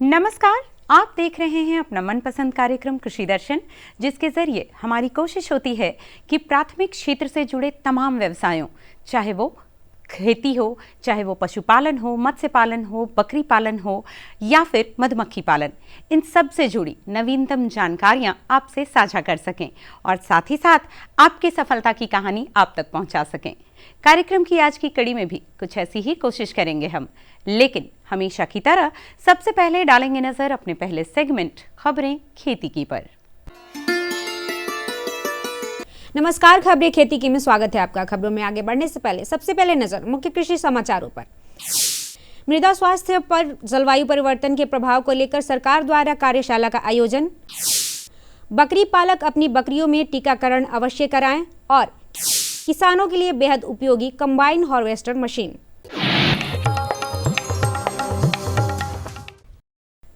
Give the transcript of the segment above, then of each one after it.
नमस्कार, आप देख रहे हैं अपना मनपसंद कार्यक्रम कृषि दर्शन, जिसके जरिए हमारी कोशिश होती है कि प्राथमिक क्षेत्र से जुड़े तमाम व्यवसायों, चाहे वो खेती हो, चाहे वो पशुपालन हो, मत्स्य पालन हो, बकरी पालन हो या फिर मधुमक्खी पालन, इन सब से जुड़ी नवीनतम जानकारियां आपसे साझा कर सकें और साथ ही साथ आपकी सफलता की कहानी आप तक पहुंचा सकें। कार्यक्रम की आज की कड़ी में भी कुछ ऐसी ही कोशिश करेंगे हम, लेकिन हमेशा की तरह सबसे पहले डालेंगे नजर अपने पहले सेगमेंट खबरें खेती की पर। नमस्कार, खबरें खेती की में स्वागत है आपका। खबरों में आगे बढ़ने से पहले सबसे पहले नजर मुख्य कृषि समाचारों पर। मृदा स्वास्थ्य पर जलवायु परिवर्तन के प्रभाव को लेकर सरकार द्वारा कार्यशाला का आयोजन। बकरी पालक अपनी बकरियों में टीकाकरण अवश्य कराएं और किसानों के लिए बेहद उपयोगी कंबाइन हार्वेस्टर मशीन।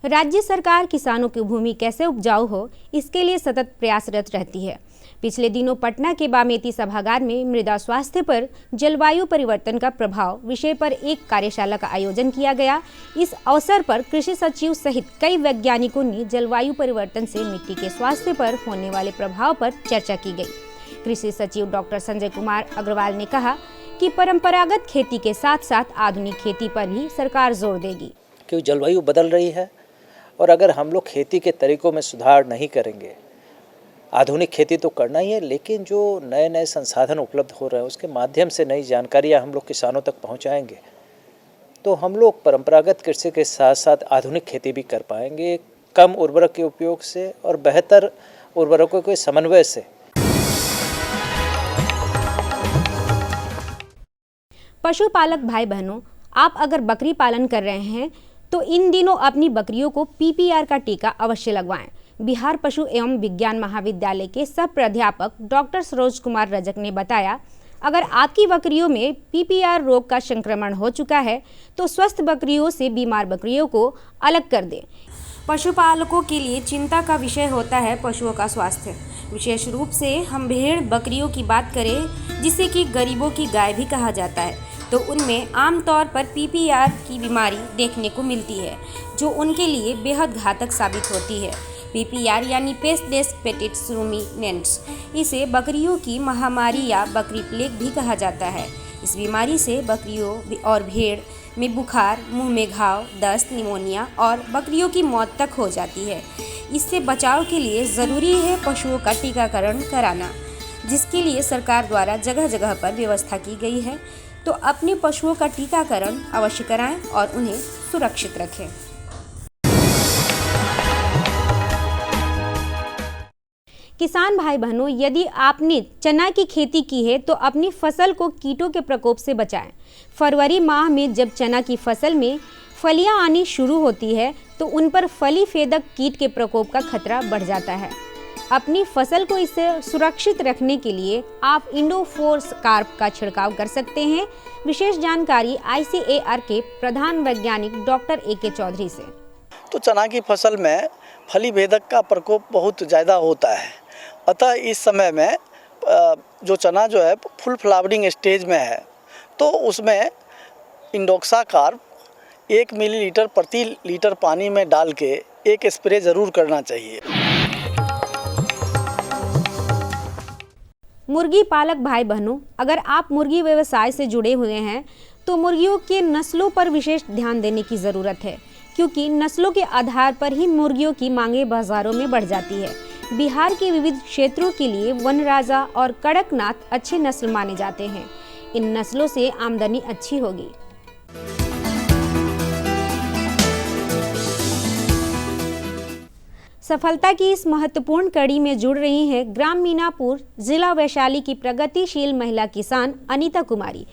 राज्य सरकार किसानों की भूमि कैसे उपजाऊ हो, इसके लिए सतत प्रयासरत रहती है। पिछले दिनों पटना के बामेती सभागार में मृदा स्वास्थ्य पर जलवायु परिवर्तन का प्रभाव विषय पर एक कार्यशाला का आयोजन किया गया। इस अवसर पर कृषि सचिव सहित कई वैज्ञानिकों ने जलवायु परिवर्तन से मिट्टी के स्वास्थ्य पर होने वाले प्रभाव पर चर्चा की गई। कृषि सचिव डॉक्टर संजय कुमार अग्रवाल ने कहा कि परंपरागत खेती के साथ साथ आधुनिक खेती पर भी सरकार जोर देगी, क्योंकि जलवायु बदल रही है और अगर हम लोग खेती के तरीकों में सुधार नहीं करेंगे, आधुनिक खेती तो करना ही है, लेकिन जो नए नए संसाधन उपलब्ध हो रहे हैं उसके माध्यम से नई जानकारियाँ हम लोग किसानों तक पहुँचाएंगे तो हम लोग परंपरागत कृषि के साथ साथ आधुनिक खेती भी कर पाएंगे, कम उर्वरक के उपयोग से और बेहतर उर्वरकों के समन्वय से। पशुपालक भाई बहनों, आप अगर बकरी पालन कर रहे हैं तो इन दिनों अपनी बकरियों को पीपीआर का टीका अवश्य लगवाएं। बिहार पशु एवं विज्ञान महाविद्यालय के सह प्राध्यापक डॉक्टर सरोज कुमार रजक ने बताया, अगर आपकी बकरियों में पीपीआर रोग का संक्रमण हो चुका है तो स्वस्थ बकरियों से बीमार बकरियों को अलग कर दें। पशुपालकों के लिए चिंता का विषय होता है पशुओं का स्वास्थ्य। विशेष रूप से हम भेड़ बकरियों की बात करें, जिसे कि गरीबों की गाय भी कहा जाता है, तो उनमें आमतौर पर पीपीआर की बीमारी देखने को मिलती है, जो उनके लिए बेहद घातक साबित होती है। पीपीआर यानी पेस्ट डेस्क पेटिट्स रूमिनेंट्स, इसे बकरियों की महामारी या बकरी प्लेग भी कहा जाता है। इस बीमारी से बकरियों और भेड़ में बुखार, मुंह में घाव, दस्त, निमोनिया और बकरियों की मौत तक हो जाती है। इससे बचाव के लिए ज़रूरी है पशुओं का टीकाकरण कराना, जिसके लिए सरकार द्वारा जगह जगह पर व्यवस्था की गई है। तो अपने पशुओं का टीकाकरण अवश्य कराएं और उन्हें सुरक्षित रखें। किसान भाई बहनों, यदि आपने चना की खेती की है तो अपनी फसल को कीटों के प्रकोप से बचाएं। फरवरी माह में जब चना की फसल में फलियां आनी शुरू होती है तो उन पर फली फेदक कीट के प्रकोप का खतरा बढ़ जाता है। अपनी फसल को इससे सुरक्षित रखने के लिए आप इंडोफोर्स कार्प का छिड़काव कर सकते हैं। विशेष जानकारी ICAR के प्रधान वैज्ञानिक डॉक्टर AK चौधरी से। तो चना की फसल में फली भेदक का प्रकोप बहुत ज़्यादा होता है, अतः इस समय में जो चना जो है फुल फ्लावरिंग स्टेज में है तो उसमें इंडोक्सा कार्प 1 मिलीलीटर प्रति लीटर पानी में डाल के एक स्प्रे ज़रूर करना चाहिए। मुर्गी पालक भाई बहनों, अगर आप मुर्गी व्यवसाय से जुड़े हुए हैं तो मुर्गियों के नस्लों पर विशेष ध्यान देने की ज़रूरत है, क्योंकि नस्लों के आधार पर ही मुर्गियों की मांगे बाजारों में बढ़ जाती है। बिहार के विविध क्षेत्रों के लिए वनराजा और कड़कनाथ अच्छे नस्ल माने जाते हैं। इन नस्लों से आमदनी अच्छी होगी। सफलता की इस महत्वपूर्ण कड़ी में जुड़ रही हैं ग्राम मीनापुर, जिला वैशाली की प्रगतिशील महिला किसान अनीता कुमारी।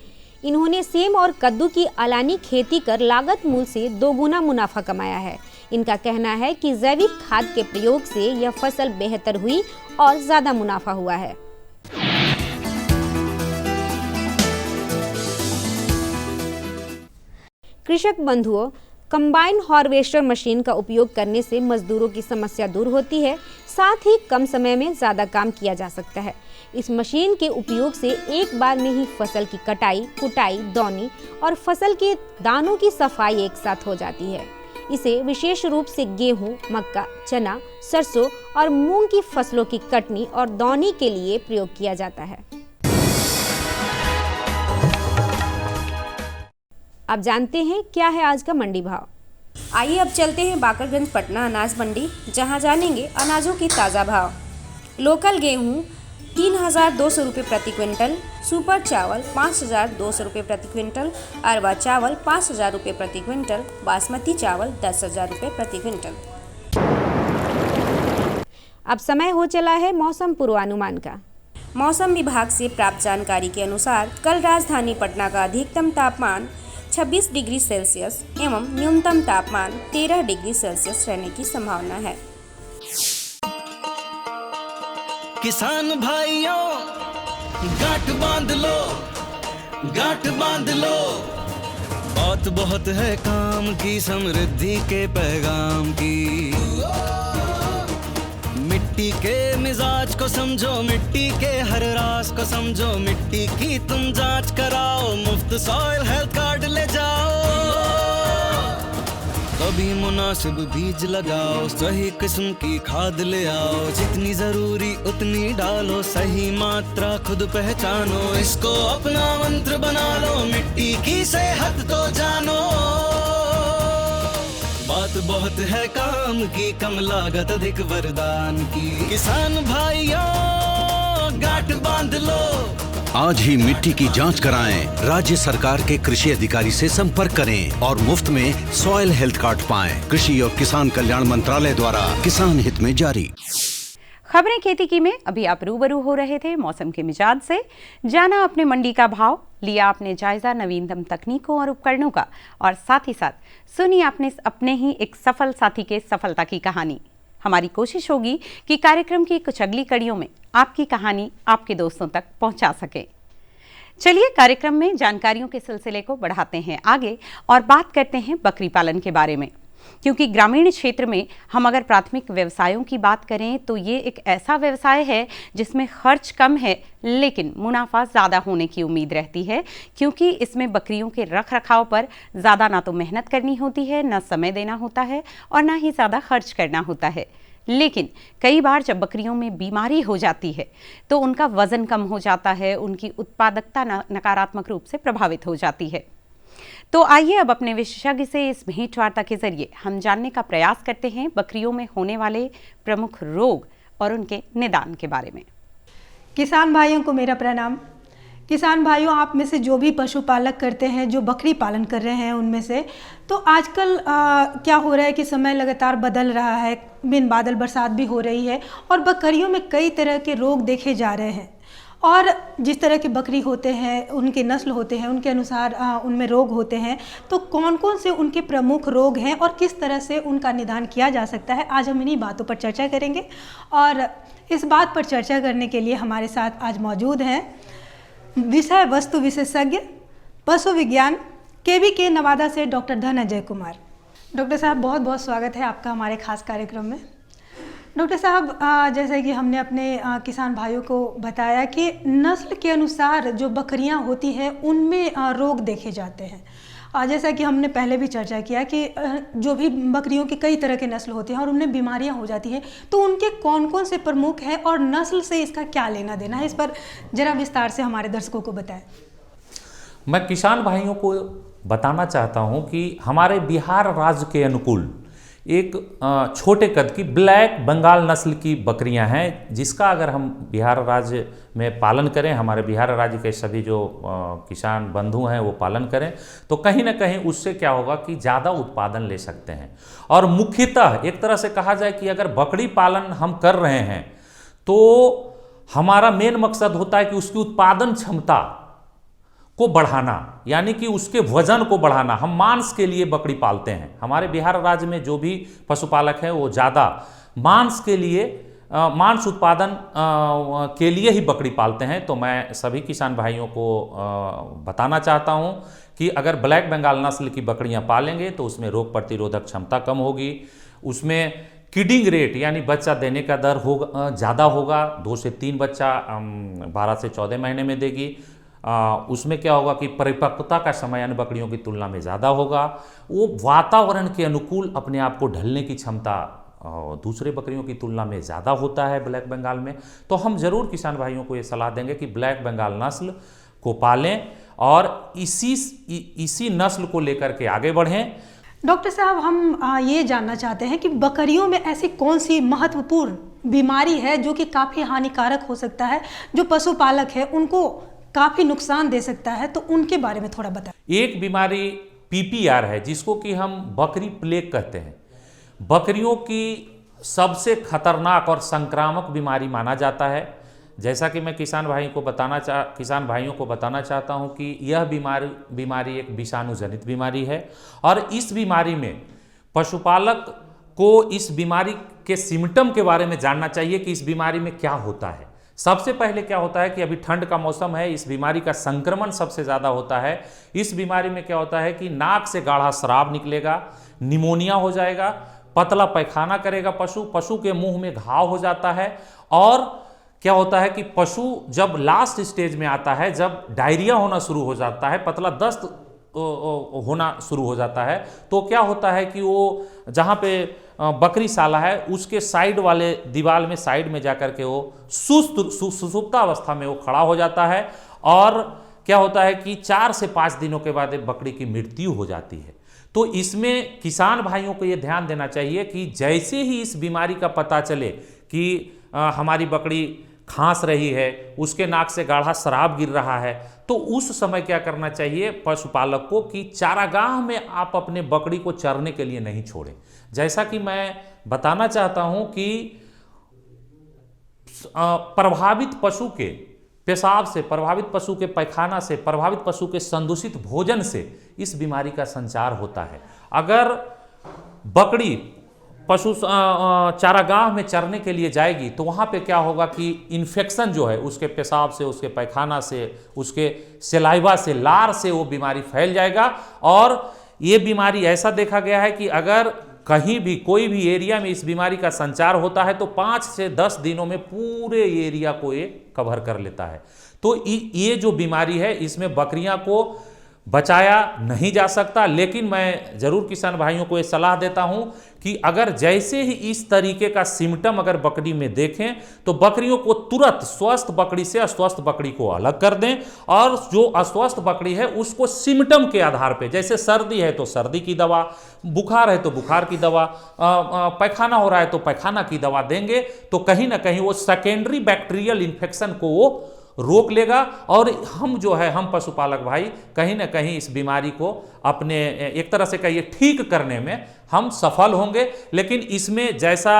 इन्होंने सेम और कद्दू की अलानी खेती कर लागत मूल्य से 2 गुना मुनाफा कमाया है। इनका कहना है कि जैविक खाद के प्रयोग से यह फसल बेहतर हुई और ज्यादा मुनाफा हुआ है। कृषक बंधुओं, कंबाइन हार्वेस्टर मशीन का उपयोग करने से मजदूरों की समस्या दूर होती है, साथ ही कम समय में ज़्यादा काम किया जा सकता है। इस मशीन के उपयोग से एक बार में ही फसल की कटाई, कुटाई, दौनी और फसल के दानों की सफाई एक साथ हो जाती है। इसे विशेष रूप से गेहूं, मक्का, चना, सरसों और मूंग की फसलों की कटनी और दौनी के लिए प्रयोग किया जाता है। अब जानते हैं क्या है आज का मंडी भाव। आइए अब चलते हैं बाकरगंज पटना अनाज मंडी, जहां जानेंगे अनाजों की ताज़ा भाव। लोकल गेहूं 3,200 रुपये प्रति क्विंटल, सुपर चावल 5,200 रुपये प्रति क्विंटल, अरवा चावल 5,000 रुपये प्रति क्विंटल, बासमती चावल 10,000 रुपये प्रति क्विंटल। अब समय हो चला है मौसम पूर्वानुमान का। मौसम विभाग से प्राप्त जानकारी के अनुसार कल राजधानी पटना का अधिकतम तापमान 26 डिग्री सेल्सियस एवं न्यूनतम तापमान 13 डिग्री सेल्सियस रहने की संभावना है। किसान भाइयों गांठ बांध लो, गांठ बांध लो, बात बहुत है काम की, समृद्धि के पैगाम की। मिट्टी के मिजाज को समझो, मिट्टी के हर राज को समझो, मिट्टी की तुम जांच कराओ, मुफ्त सॉइल हेल्थ कार्ड ले जाओ। कभी मुनासिब बीज लगाओ, सही किस्म की खाद ले आओ, जितनी जरूरी उतनी डालो, सही मात्रा खुद पहचानो, इसको अपना मंत्र बना लो, मिट्टी की सेहत तो जानो। बात बहुत है काम की, कम लागत अधिक वरदान की। किसान भाइयों गांठ बांध लो, आज ही मिट्टी की जांच कराएं, राज्य सरकार के कृषि अधिकारी से संपर्क करें और मुफ्त में सॉइल हेल्थ कार्ड पाएं। कृषि और किसान कल्याण मंत्रालय द्वारा किसान हित में जारी। खबरें खेती की में अभी आप रूबरू हो रहे थे मौसम के मिजाज से, जाना अपने मंडी का भाव, लिया आपने जायजा नवीनतम तकनीकों और उपकरणों का, और साथ ही साथ सुनी आपने अपने ही एक सफल साथी के सफलता की कहानी। हमारी कोशिश होगी कि कार्यक्रम की कुछ अगली कड़ियों में आपकी कहानी आपके दोस्तों तक पहुंचा सके। चलिए कार्यक्रम में जानकारियों के सिलसिले को बढ़ाते हैं आगे और बात करते हैं बकरी पालन के बारे में, क्योंकि ग्रामीण क्षेत्र में हम अगर प्राथमिक व्यवसायों की बात करें तो ये एक ऐसा व्यवसाय है जिसमें खर्च कम है लेकिन मुनाफा ज़्यादा होने की उम्मीद रहती है, क्योंकि इसमें बकरियों के रख रखाव पर ज़्यादा ना तो मेहनत करनी होती है, ना समय देना होता है और ना ही ज़्यादा खर्च करना होता है। लेकिन कई बार जब बकरियों में बीमारी हो जाती है तो उनका वज़न कम हो जाता है, उनकी उत्पादकता नकारात्मक रूप से प्रभावित हो जाती है। तो आइए अब अपने विशेषज्ञ से इस भेंट वार्ता के जरिए हम जानने का प्रयास करते हैं बकरियों में होने वाले प्रमुख रोग और उनके निदान के बारे में। किसान भाइयों को मेरा प्रणाम। किसान भाइयों, आप में से जो भी पशुपालक करते हैं, जो बकरी पालन कर रहे हैं, उनमें से तो आजकल क्या हो रहा है कि समय लगातार बदल रहा है, बिन बादल बरसात भी हो रही है और बकरियों में कई तरह के रोग देखे जा रहे हैं। और जिस तरह के बकरी होते हैं, उनके नस्ल होते हैं, उनके अनुसार उनमें रोग होते हैं। तो कौन कौन से उनके प्रमुख रोग हैं और किस तरह से उनका निदान किया जा सकता है, आज हम इन्हीं बातों पर चर्चा करेंगे। और इस बात पर चर्चा करने के लिए हमारे साथ आज मौजूद हैं विषय वस्तु विशेषज्ञ पशु विज्ञान KVK नवादा से डॉक्टर धनंजय कुमार। डॉक्टर साहब, बहुत बहुत स्वागत है आपका हमारे खास कार्यक्रम में। डॉक्टर साहब, जैसे कि हमने अपने किसान भाइयों को बताया कि नस्ल के अनुसार जो बकरियां होती हैं उनमें रोग देखे जाते हैं। जैसा कि हमने पहले भी चर्चा किया कि जो भी बकरियों की कई तरह के नस्ल होती हैं और उनमें बीमारियां हो जाती हैं, तो उनके कौन कौन से प्रमुख हैं और नस्ल से इसका क्या लेना देना है, इस पर जरा विस्तार से हमारे दर्शकों को बताएं। मैं किसान भाइयों को बताना चाहता हूं कि हमारे बिहार राज्य के अनुकूल एक छोटे कद की ब्लैक बंगाल नस्ल की बकरियां हैं, जिसका अगर हम बिहार राज्य में पालन करें, हमारे बिहार राज्य के सभी जो किसान बंधु हैं वो पालन करें, तो कहीं ना कहीं उससे क्या होगा कि ज़्यादा उत्पादन ले सकते हैं। और मुख्यतः एक तरह से कहा जाए कि अगर बकरी पालन हम कर रहे हैं तो हमारा मेन मकसद होता है कि उसकी उत्पादन क्षमता को बढ़ाना, यानी कि उसके वजन को बढ़ाना। हम मांस के लिए बकरी पालते हैं। हमारे बिहार राज्य में जो भी पशुपालक हैं वो ज़्यादा मांस के लिए, मांस उत्पादन के लिए ही बकरी पालते हैं। तो मैं सभी किसान भाइयों को बताना चाहता हूं कि अगर ब्लैक बंगाल नस्ल की बकरियां पालेंगे तो उसमें रोग प्रतिरोधक क्षमता कम होगी, उसमें किडिंग रेट यानी बच्चा देने का दर होगा ज़्यादा होगा, 2 से 3 बच्चा 12 से 14 महीने में देगी। उसमें क्या होगा कि परिपक्वता का समय अन्य बकरियों की तुलना में ज़्यादा होगा, वो वातावरण के अनुकूल अपने आप को ढलने की क्षमता दूसरे बकरियों की तुलना में ज़्यादा होता है ब्लैक बंगाल में। तो हम ज़रूर किसान भाइयों को ये सलाह देंगे कि ब्लैक बंगाल नस्ल को पालें और इसी नस्ल को लेकर के आगे बढ़ें। डॉक्टर साहब, हम ये जानना चाहते हैं कि बकरियों में ऐसी कौन सी महत्वपूर्ण बीमारी है जो कि काफ़ी हानिकारक हो सकता है, जो पशुपालक है उनको काफ़ी नुकसान दे सकता है, तो उनके बारे में थोड़ा बताएं। एक बीमारी PPR है जिसको कि हम बकरी प्लेग कहते हैं। बकरियों की सबसे खतरनाक और संक्रामक बीमारी माना जाता है। जैसा कि मैं किसान भाइयों को बताना चाहता हूं कि यह बीमारी एक विषाणु जनित बीमारी है और इस बीमारी में पशुपालक को इस बीमारी के सिम्टम के बारे में जानना चाहिए कि इस बीमारी में क्या होता है। सबसे पहले क्या होता है कि अभी ठंड का मौसम है, इस बीमारी का संक्रमण सबसे ज़्यादा होता है। इस बीमारी में क्या होता है कि नाक से गाढ़ा स्राव निकलेगा, निमोनिया हो जाएगा, पतला पैखाना करेगा पशु के मुंह में घाव हो जाता है और क्या होता है कि पशु जब लास्ट स्टेज में आता है, जब डायरिया होना शुरू हो जाता है, पतला दस्त होना शुरू हो जाता है, तो क्या होता है कि वो जहाँ पे बकरी साला है उसके साइड वाले दीवार में साइड में जाकर के वो सुसुप्त अवस्था में वो खड़ा हो जाता है और क्या होता है कि 4 से 5 दिनों के बाद बकरी की मृत्यु हो जाती है। तो इसमें किसान भाइयों को ये ध्यान देना चाहिए कि जैसे ही इस बीमारी का पता चले कि हमारी बकरी खांस रही है, उसके नाक से गाढ़ा शराब गिर रहा है, तो उस समय क्या करना चाहिए पशुपालक को कि चारागाह में आप अपने बकरी को चरने के लिए नहीं छोड़ें। जैसा कि मैं बताना चाहता हूं कि प्रभावित पशु के पेशाब से, प्रभावित पशु के पैखाना से, प्रभावित पशु के संदूषित भोजन से इस बीमारी का संचार होता है। अगर बकरी पशु चारागाह में चरने के लिए जाएगी तो वहाँ पे क्या होगा कि इन्फेक्शन जो है उसके पेशाब से, उसके पैखाना से, उसके सलाइवा से, लार से वो बीमारी फैल जाएगा। और ये बीमारी ऐसा देखा गया है कि अगर कहीं भी कोई भी एरिया में इस बीमारी का संचार होता है तो 5 से 10 दिनों में पूरे एरिया को ये कवर कर लेता है। तो ये जो बीमारी है इसमें बकरियां को बचाया नहीं जा सकता, लेकिन मैं जरूर किसान भाइयों को ये सलाह देता हूं कि अगर जैसे ही इस तरीके का सिम्टम अगर बकरी में देखें तो बकरियों को तुरंत स्वस्थ बकरी से अस्वस्थ बकरी को अलग कर दें और जो अस्वस्थ बकरी है उसको सिम्टम के आधार पे, जैसे सर्दी है तो सर्दी की दवा, बुखार है तो बुखार की दवा, पैखाना हो रहा है तो पैखाना की दवा देंगे तो कहीं ना कहीं वो सेकेंडरी बैक्टीरियल इन्फेक्शन को वो रोक लेगा और हम पशुपालक भाई कहीं ना कहीं इस बीमारी को अपने एक तरह से कहिए ठीक करने में हम सफल होंगे। लेकिन इसमें जैसा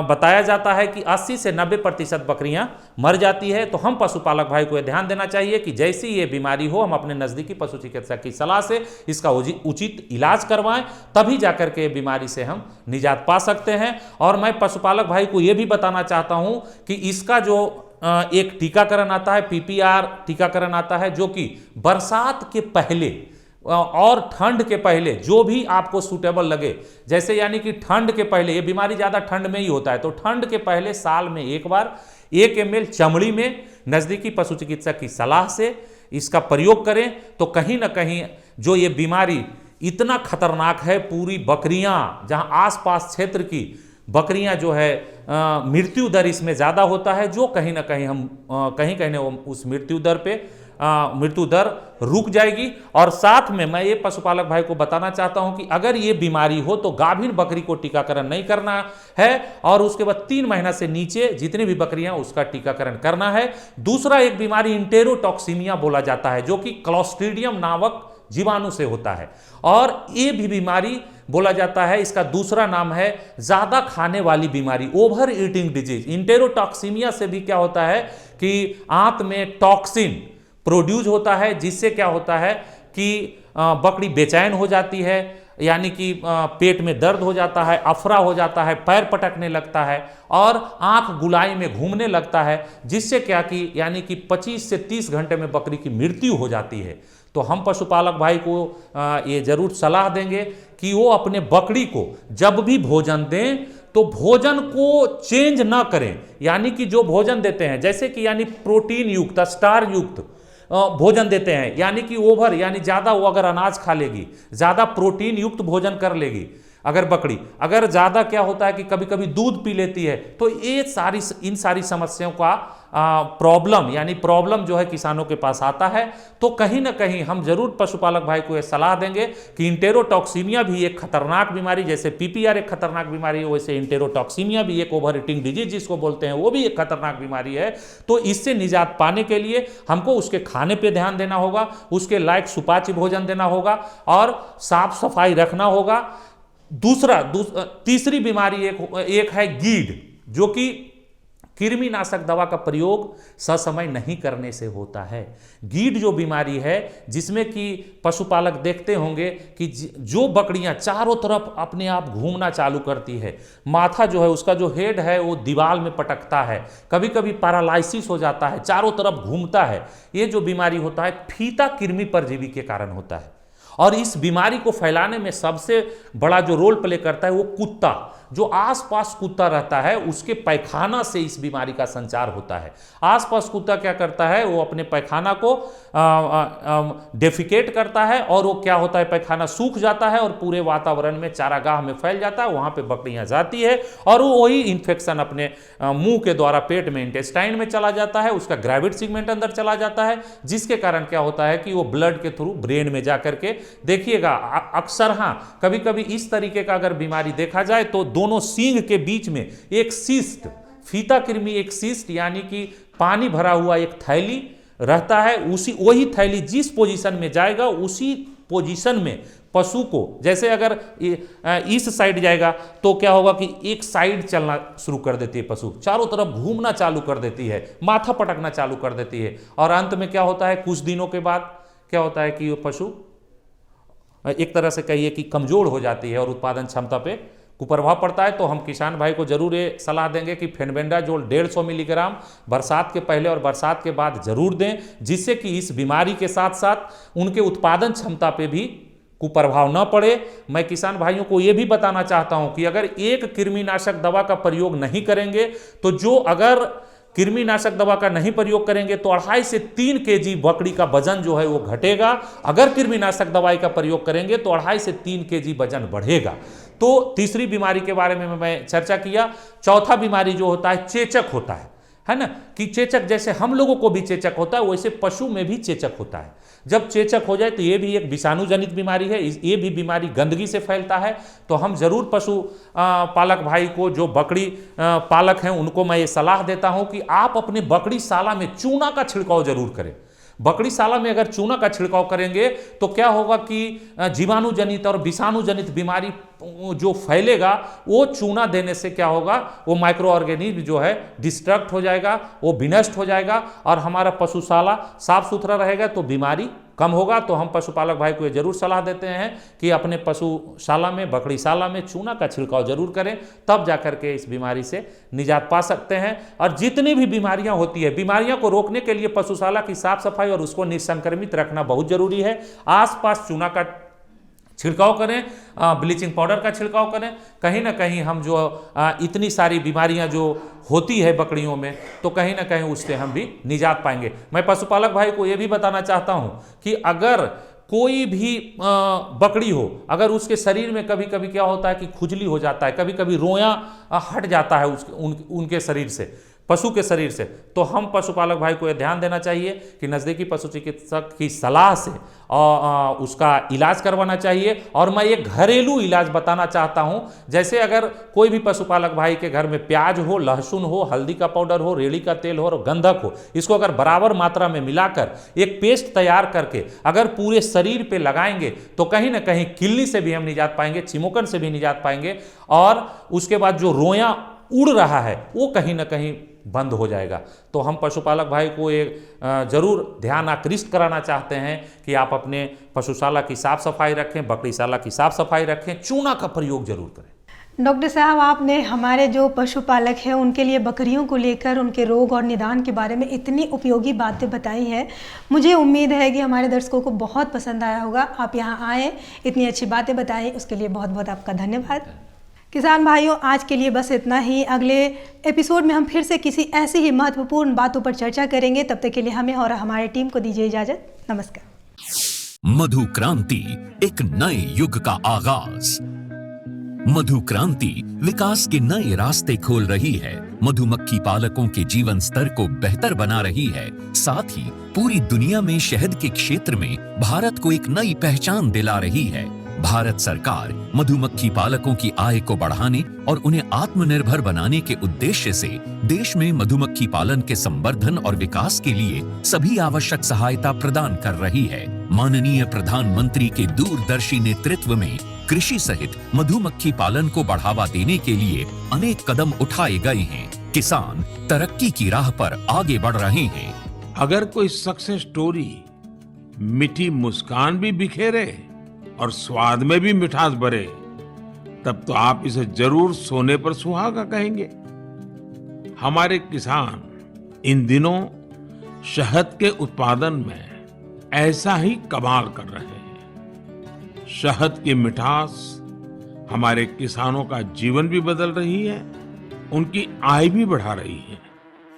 बताया जाता है कि 80 से 90% बकरियां मर जाती है। तो हम पशुपालक भाई को ध्यान देना चाहिए कि जैसी ये बीमारी हो हम अपने नज़दीकी पशु चिकित्सक की सलाह से इसका उचित इलाज करवाएं, तभी जाकर के बीमारी से हम निजात पा सकते हैं। और मैं पशुपालक भाई को ये भी बताना चाहता हूँ कि इसका जो एक टीकाकरण आता है, PPR टीकाकरण आता है, जो कि बरसात के पहले और ठंड के पहले जो भी आपको सूटेबल लगे, जैसे यानी कि ठंड के पहले, ये बीमारी ज़्यादा ठंड में ही होता है, तो ठंड के पहले साल में एक बार 1 ml चमड़ी में नज़दीकी पशु चिकित्सक की सलाह से इसका प्रयोग करें। तो कहीं ना कहीं जो ये बीमारी इतना खतरनाक है, पूरी बकरियां जहां आसपास क्षेत्र की बकरियां जो है मृत्यु दर इसमें ज़्यादा होता है, जो कहीं ना कहीं हम कहीं उस मृत्यु दर रुक जाएगी। और साथ में मैं ये पशुपालक भाई को बताना चाहता हूं कि अगर ये बीमारी हो तो गाभिन बकरी को टीकाकरण नहीं करना है और उसके बाद 3 महीना से नीचे जितनी भी बकरियां उसका टीकाकरण करना है। दूसरा एक बीमारी इंटेरोटॉक्सीमिया बोला जाता है, जो कि क्लोस्ट्रीडियम नामक जीवाणु से होता है और ये भी बीमारी बोला जाता है, इसका दूसरा नाम है ज्यादा खाने वाली बीमारी, ओवर ईटिंग डिजीज। इंटेरोटॉक्सीमिया से भी क्या होता है कि आंत में टॉक्सिन प्रोड्यूस होता है, जिससे क्या होता है कि बकरी बेचैन हो जाती है, यानी कि पेट में दर्द हो जाता है, अफरा हो जाता है, पैर पटकने लगता है और आंख गुलाई में घूमने लगता है, जिससे क्या कि यानी कि 25 से 30 घंटे में बकरी की मृत्यु हो जाती है। तो हम पशुपालक भाई को ये जरूर सलाह देंगे कि वो अपने बकरी को जब भी भोजन दें तो भोजन को चेंज ना करें, यानी कि जो भोजन देते हैं जैसे कि यानी प्रोटीन युक्त, स्टार युक्त भोजन देते हैं, यानी कि ओवर यानी ज़्यादा वो अगर अनाज खा लेगी, ज़्यादा प्रोटीन युक्त भोजन कर लेगी अगर बकरी, अगर ज़्यादा क्या होता है कि कभी कभी दूध पी लेती है, तो ये इन सारी समस्याओं का प्रॉब्लम जो है किसानों के पास आता है। तो कहीं ना कहीं हम जरूर पशुपालक भाई को ये सलाह देंगे कि इंटेरोटॉक्सीमिया भी एक खतरनाक बीमारी, जैसे पीपीआर एक खतरनाक बीमारी है, वैसे इंटेरोटॉक्सीमिया भी एक ओवर ईटिंग डिजीज जिसको बोलते हैं वो भी एक खतरनाक बीमारी है। तो इससे निजात पाने के लिए हमको उसके खाने पर ध्यान देना होगा, उसके लायक सुपाच्य भोजन देना होगा और साफ सफाई रखना होगा। तीसरी बीमारी एक है गीड, जो कि कृमिनाशक दवा का प्रयोग ससमय नहीं करने से होता है। गीड जो बीमारी है जिसमें कि पशुपालक देखते होंगे कि जो बकरियां चारों तरफ अपने आप घूमना चालू करती है, माथा जो है उसका जो हेड है वो दीवार में पटकता है, कभी कभी पैरालाइसिस हो जाता है, चारों तरफ घूमता है, ये जो बीमारी होता है फीता कृमि परजीवी के कारण होता है। और इस बीमारी को फैलाने में सबसे बड़ा जो रोल प्ले करता है वो कुत्ता, जो आसपास कुत्ता रहता है उसके पैखाना से इस बीमारी का संचार होता है। आसपास कुत्ता क्या करता है, वो अपने पैखाना को डेफिकेट करता है और वो क्या होता है, पैखाना सूख जाता है और पूरे वातावरण में चारागाह में फैल जाता है, वहाँ पे बकरियाँ जाती है और वो वही इन्फेक्शन अपने मुंह के द्वारा पेट में इंटेस्टाइन में चला जाता है, उसका ग्रेविड सेगमेंट अंदर चला जाता है, जिसके कारण क्या होता है कि वो ब्लड के थ्रू ब्रेन में जा करके, देखिएगा अक्सर हाँ कभी कभी इस तरीके का अगर बीमारी देखा जाए तो दोनों सींग के बीच में एक सिस्ट, फीता कृमि एक सिस्ट यानी कि पानी भरा हुआ एक थैली रहता है, वही थैली जिस पोजीशन में जाएगा उसी पोजीशन में पशु को, जैसे अगर इस साइड जाएगा तो क्या होगा कि एक साइड चलना शुरू कर देती है, पशु चारों तरफ घूमना चालू कर देती है, माथा पटकना चालू कर देती है और अंत में क्या होता है, कुछ दिनों के बाद क्या होता है कि वो पशु एक तरह से कहिए कि कमजोर हो जाती है और उत्पादन क्षमता पे कुप्रभाव पड़ता है। तो हम किसान भाई को जरूर ये सलाह देंगे कि फेनबेंडाजोल 150 मिलीग्राम बरसात के पहले और बरसात के बाद जरूर दें, जिससे कि इस बीमारी के साथ साथ उनके उत्पादन क्षमता पे भी कुप्रभाव न पड़े। मैं किसान भाइयों को ये भी बताना चाहता हूं कि अगर एक कृमिनाशक दवा का प्रयोग नहीं करेंगे तो अगर कृमिनाशक दवा का नहीं प्रयोग करेंगे तो 2.5 से 3 केजी बकरी का वजन जो है वो घटेगा। अगर कृमिनाशक दवाई का प्रयोग करेंगे तो 2.5 से 3 केजी वजन बढ़ेगा। तो तीसरी बीमारी के बारे में मैं चर्चा किया। चौथा बीमारी जो होता है चेचक होता है ना, कि चेचक जैसे हम लोगों को भी चेचक होता है वैसे पशु में भी चेचक होता है। जब चेचक हो जाए तो ये भी एक विषाणु जनित बीमारी है, ये भी बीमारी गंदगी से फैलता है। तो हम जरूर पशु पालक भाई को, जो बकरी पालक हैं, उनको मैं ये सलाह देता हूं कि आप अपने बकरी शाला में चूना का छिड़काव जरूर करें। बकरी शाला में अगर चूना का छिड़काव करेंगे तो क्या होगा कि जीवाणु जनित और विषाणु जनित बीमारी जो फैलेगा वो चूना देने से क्या होगा, वो माइक्रो ऑर्गेनिज्म जो है डिस्ट्रक्ट हो जाएगा, वो विनष्ट हो जाएगा और हमारा पशुशाला साफ सुथरा रहेगा तो बीमारी कम होगा। तो हम पशुपालक भाई को ये जरूर सलाह देते हैं कि अपने पशुशाला में, बकरी शाला में चूना का छिड़काव जरूर करें, तब जाकर के इस बीमारी से निजात पा सकते हैं। और जितनी भी बीमारियां होती है, बीमारियों को रोकने के लिए पशुशाला की साफ सफाई और उसको निसंक्रमित रखना बहुत जरूरी है। आसपास चूना का छिड़काव करें, ब्लीचिंग पाउडर का छिड़काव करें। कहीं ना कहीं हम जो इतनी सारी बीमारियां जो होती है बकरियों में, तो कहीं ना कहीं उससे हम भी निजात पाएंगे। मैं पशुपालक भाई को ये भी बताना चाहता हूं कि अगर कोई भी बकरी हो, अगर उसके शरीर में कभी कभी क्या होता है कि खुजली हो जाता है, कभी कभी रोया हट जाता है उनके शरीर से, पशु के शरीर से, तो हम पशुपालक भाई को यह ध्यान देना चाहिए कि नज़दीकी पशु चिकित्सक की सलाह से उसका इलाज करवाना चाहिए। और मैं एक घरेलू इलाज बताना चाहता हूं। जैसे अगर कोई भी पशुपालक भाई के घर में प्याज हो, लहसुन हो, हल्दी का पाउडर हो, रेड़ी का तेल हो और गंधक हो, इसको अगर बराबर मात्रा में मिलाकर एक पेस्ट तैयार करके अगर पूरे शरीर पे लगाएंगे तो कहीं ना कहीं किल्ली से भी हम निजात पाएंगे, चिमोकन से भी निजात पाएंगे और उसके बाद जो रोया उड़ रहा है वो कहीं ना कहीं बंद हो जाएगा। तो हम पशुपालक भाई को एक जरूर ध्यान आकृष्ट कराना चाहते हैं कि आप अपने पशुशाला की साफ सफाई रखें, बकरीशाला की साफ सफाई रखें, चूना का प्रयोग जरूर करें। डॉक्टर साहब, आपने हमारे जो पशुपालक हैं उनके लिए बकरियों को लेकर उनके रोग और निदान के बारे में इतनी उपयोगी बातें बताई हैं। मुझे उम्मीद है कि हमारे दर्शकों को बहुत पसंद आया होगा। आप यहाँ आए, इतनी अच्छी बातें बताई, उसके लिए बहुत बहुत आपका धन्यवाद। किसान भाइयों, आज के लिए बस इतना ही। अगले एपिसोड में हम फिर से किसी ऐसी ही महत्वपूर्ण बातों पर चर्चा करेंगे। तब तक के लिए हमें और हमारी टीम को दीजिए इजाजत। नमस्कार। मधु क्रांति, एक नए युग का आगाज। मधु क्रांति विकास के नए रास्ते खोल रही है, मधुमक्खी पालकों के जीवन स्तर को बेहतर बना रही है, साथ ही पूरी दुनिया में शहद के क्षेत्र में भारत को एक नई पहचान दिला रही है। भारत सरकार मधुमक्खी पालकों की आय को बढ़ाने और उन्हें आत्मनिर्भर बनाने के उद्देश्य से देश में मधुमक्खी पालन के संवर्धन और विकास के लिए सभी आवश्यक सहायता प्रदान कर रही है। माननीय प्रधानमंत्री के दूरदर्शी नेतृत्व में कृषि सहित मधुमक्खी पालन को बढ़ावा देने के लिए अनेक कदम उठाए गए हैं। किसान तरक्की की राह पर आगे बढ़ रहे हैं। अगर कोई सक्सेस स्टोरी मीठी मुस्कान भी बिखेरे और स्वाद में भी मिठास भरे, तब तो आप इसे जरूर सोने पर सुहागा कहेंगे। हमारे किसान इन दिनों शहद के उत्पादन में ऐसा ही कमाल कर रहे हैं। शहद की मिठास हमारे किसानों का जीवन भी बदल रही है, उनकी आय भी बढ़ा रही है।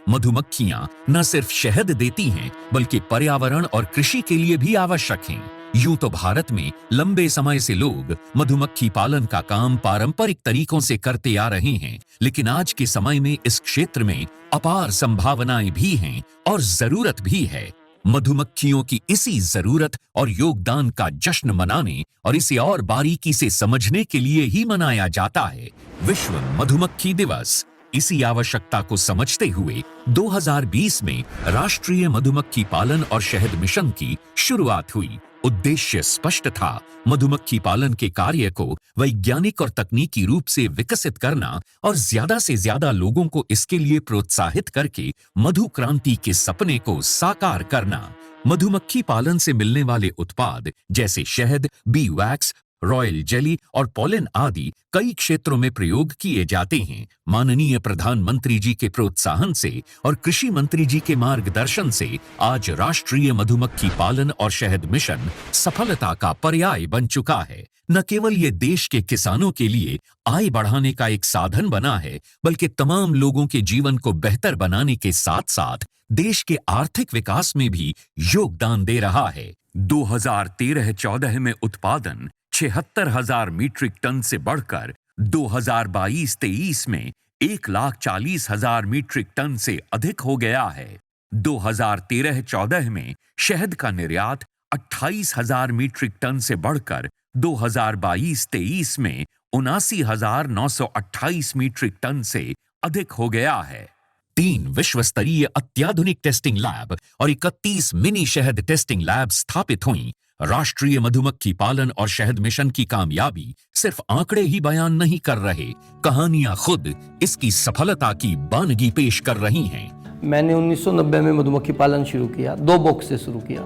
मधुमक्खियां न सिर्फ शहद देती हैं, बल्कि पर्यावरण और कृषि के लिए भी आवश्यक हैं। यूं तो भारत में लंबे समय से लोग मधुमक्खी पालन का काम पारंपरिक तरीकों से करते आ रहे हैं, लेकिन आज के समय में इस क्षेत्र में अपार संभावनाएं भी हैं और जरूरत भी है। मधुमक्खियों की इसी जरूरत और योगदान का जश्न मनाने और इसे और बारीकी से समझने के लिए ही मनाया जाता है विश्व मधुमक्खी दिवस। इसी आवश्यकता को समझते हुए 2020 में राष्ट्रीय मधुमक्खी पालन और शहद मिशन की शुरुआत हुई। उद्देश्य स्पष्ट था, मधुमक्खी पालन के कार्य को वैज्ञानिक और तकनीकी रूप से विकसित करना और ज्यादा से ज्यादा लोगों को इसके लिए प्रोत्साहित करके मधु क्रांति के सपने को साकार करना। मधुमक्खी पालन से मिलने वाले उत्पाद जैसे शहद, बी वैक्स, रॉयल जेली और पॉलन आदि कई क्षेत्रों में प्रयोग किए जाते हैं। माननीय प्रधानमंत्री जी के प्रोत्साहन से और कृषि मंत्री जी के मार्गदर्शन से आज राष्ट्रीय मधुमक्खी पालन और शहद मिशन सफलता का पर्याय बन चुका है। न केवल ये देश के किसानों के लिए आय बढ़ाने का एक साधन बना है, बल्कि तमाम लोगों के जीवन को बेहतर बनाने के साथ साथ देश के आर्थिक विकास में भी योगदान दे रहा है। 2013-14 में उत्पादन 76,000 मीट्रिक टन से बढ़कर 2022-23 में 1,40,000 मीट्रिक टन से अधिक हो गया है। 2013-14 में शहद का निर्यात 28,000 मीट्रिक टन से बढ़कर 2022-23 में 79,928 मीट्रिक टन से अधिक हो गया है। 3 विश्व स्तरीय अत्याधुनिक टेस्टिंग लैब और 31 मिनी शहद टेस्टिंग लैब स्थापित हुई। राष्ट्रीय मधुमक्खी पालन और शहद मिशन की कामयाबी सिर्फ आंकड़े ही बयान नहीं कर रहे, कहानियां खुद इसकी सफलता की बानगी पेश कर रही हैं। मैंने 1990 में मधुमक्खी पालन शुरू किया, 2 बॉक्स से शुरू किया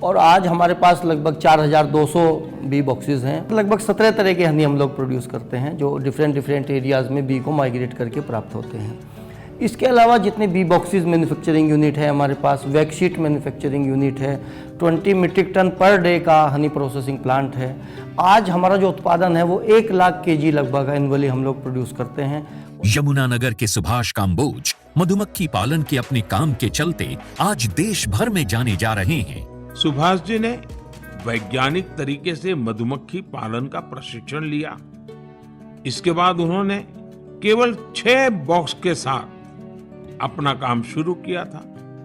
और आज हमारे पास लगभग 4,200 बी बॉक्सेस हैं। लगभग 17 तरह के हनी हम लोग प्रोड्यूस करते हैं, जो डिफरेंट एरियाज़ में बी को माइग्रेट करके प्राप्त होते हैं। इसके अलावा जितने बी बॉक्सेस मैन्युफैक्चरिंग यूनिट है हमारे पास, वैक्सीट मैन्युफैक्चरिंग यूनिट है, 20 मीट्रिक टन पर डे का हनी प्रोसेसिंग प्लांट है। आज हमारा जो उत्पादन है वो 1 लाख केजी लगभग एनुअली हम लोग प्रोड्यूस करते हैं। यमुनानगर के सुभाष काम्बोज मधुमक्खी पालन के अपने काम के चलते आज देश भर में जाने जा रहे हैं। सुभाष जी ने वैज्ञानिक तरीके से मधुमक्खी पालन का प्रशिक्षण लिया। इसके बाद उन्होंने केवल 6 बॉक्स के साथ अपना काम शुरू किया था।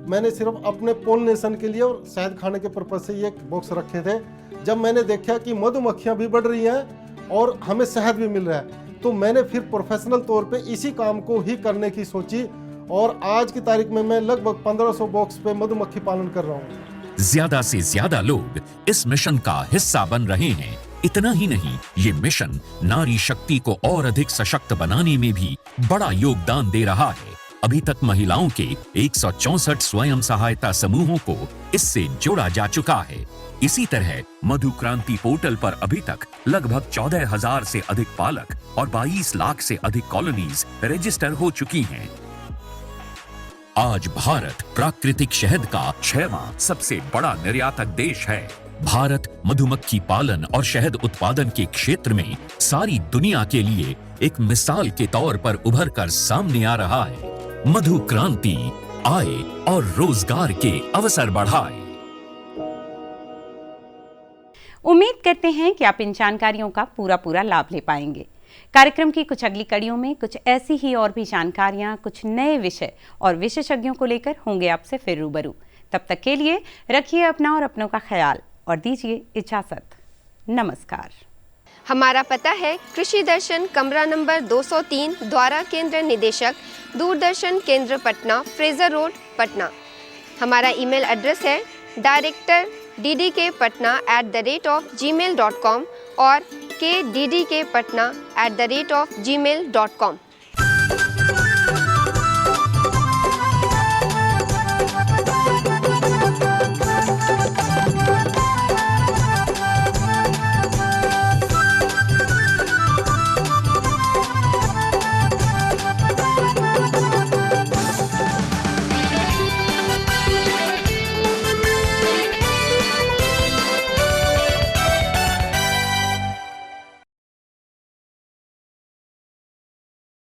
मैंने सिर्फ अपने पोलिनेशन के लिए और शहद खाने के पर्पज से ये बॉक्स रखे थे। जब मैंने देखा कि मधुमक्खियां भी बढ़ रही हैं और हमें शहद भी मिल रहा है, तो मैंने फिर प्रोफेशनल तौर पे इसी काम को ही करने की सोची और आज की तारीख में मैं लगभग 1500 बॉक्स पे मधुमक्खी पालन कर रहा हूँ। ज्यादा से ज्यादा लोग इस मिशन का हिस्सा बन रहे हैं। इतना ही नहीं, ये मिशन नारी शक्ति को और अधिक सशक्त बनाने में भी बड़ा योगदान दे रहा है। अभी तक महिलाओं के 164 स्वयं सहायता समूहों को इससे जोड़ा जा चुका है। इसी तरह मधु क्रांति पोर्टल पर अभी तक लगभग 14,000 से अधिक पालक और 22 लाख से अधिक कॉलोनीज रजिस्टर हो चुकी हैं। आज भारत प्राकृतिक शहद का 6वां सबसे बड़ा निर्यातक देश है। भारत मधुमक्खी पालन और शहद उत्पादन के क्षेत्र में सारी दुनिया के लिए एक मिसाल के तौर पर उभर कर सामने आ रहा है। मधु क्रांति आए और रोजगार के अवसर बढ़ाए। उम्मीद करते हैं कि आप इन जानकारियों का पूरा लाभ ले पाएंगे। कार्यक्रम की कुछ अगली कड़ियों में कुछ ऐसी ही और भी जानकारियां, कुछ नए विषय और विशेषज्ञों को लेकर होंगे आपसे फिर रूबरू। तब तक के लिए रखिए अपना और अपनों का ख्याल और दीजिए इजाजत। नमस्कार। हमारा पता है कृषि दर्शन, कमरा नंबर 203, द्वारा केंद्र निदेशक, दूरदर्शन केंद्र पटना, फ्रेजर रोड, पटना। हमारा ईमेल एड्रेस है director@ddkpatna@gmail.com और kddkpatna@gmail.com।